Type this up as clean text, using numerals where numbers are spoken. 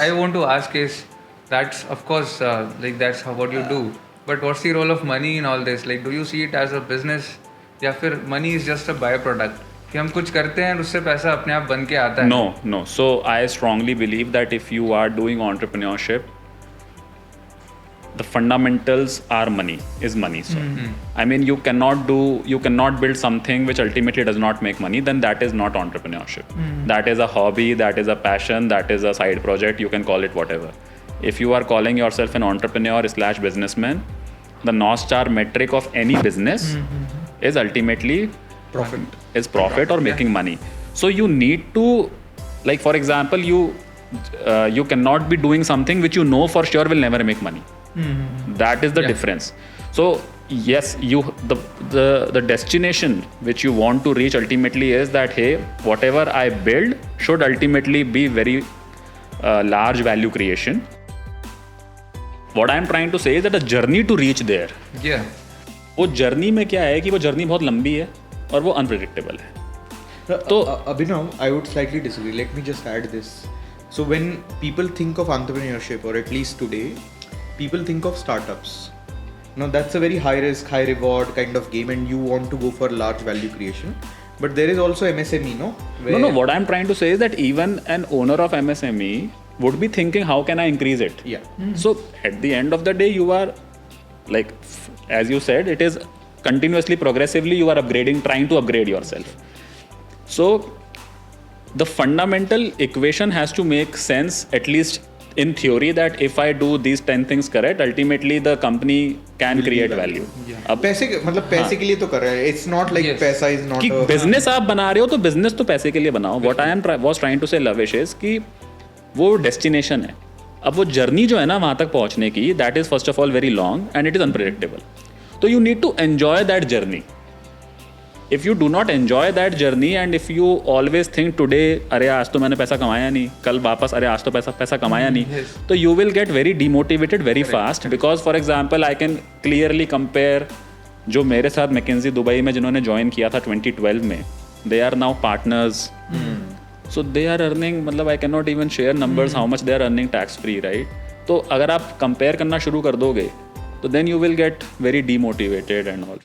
I want to ask is, that's of course like that's what you do. But what's the role of money in all this? Like, do you see it as a business, या फिर money is just a byproduct? कि हम कुछ करते हैं और उससे पैसा अपने आप बन के आता है? No. So I strongly believe that if you are doing entrepreneurship, the fundamentals are money. So I mean, you cannot build something which ultimately does not make money. Then that is not entrepreneurship. That is a hobby, that is a passion, that is a side project. You can call it whatever. If you are calling yourself an entrepreneur / businessman, the North Star metric of any business is ultimately profit or making money. So you need to, like for example, you cannot be doing something which you know for sure will never make money. That is the difference. So yes, the destination which you want to reach ultimately is that, hey, whatever I build should ultimately be very large value creation. What I am trying to say is that the journey to reach there, वो journey में क्या है कि वो journey बहुत लंबी है और वो अनप्रेडिक्टेबल है. तो Abhinav, I would slightly disagree. Let me just add this. So when people think of entrepreneurship, or at least today, people think of startups. Now that's a very high risk, high reward kind of game, and you want to go for large value creation. But there is also MSME, no? No. What I'm trying to say is that even an owner of MSME would be thinking, how can I increase it? Yeah. So at the end of the day, you are like, as you said, it is continuously, progressively, you are upgrading, trying to upgrade yourself. So the fundamental equation has to make sense, at least in theory, that if I do these 10 things correct, ultimately the company can create value. पैसे के लिए तो कर रहे हैं. It's not like पैसा is not कि business आप बना रहे हो तो business तो पैसे के लिए बनाओ. What I was trying to say, Lavish, is कि वो destination है. अब वो जर्नी जो है ना वहाँ तक पहुँचने की, that is first of all very long and it is unpredictable. So you need to enjoy that journey. If you do not enjoy that journey and if you always think today, अरे आज तो मैंने पैसा कमाया नहीं, कल वापस अरे आज तो पैसा कमाया नहीं, तो you will get very demotivated very fast. Because for example, I can clearly compare जो मेरे साथ McKinsey दुबई में जिन्होंने ज्वाइन किया था 2012 में, they are now partners. So they are earning, मतलब I cannot even share numbers how much they are earning tax free, right? तो अगर आप compare करना शुरू कर दोगे, तो then you will get very demotivated and all.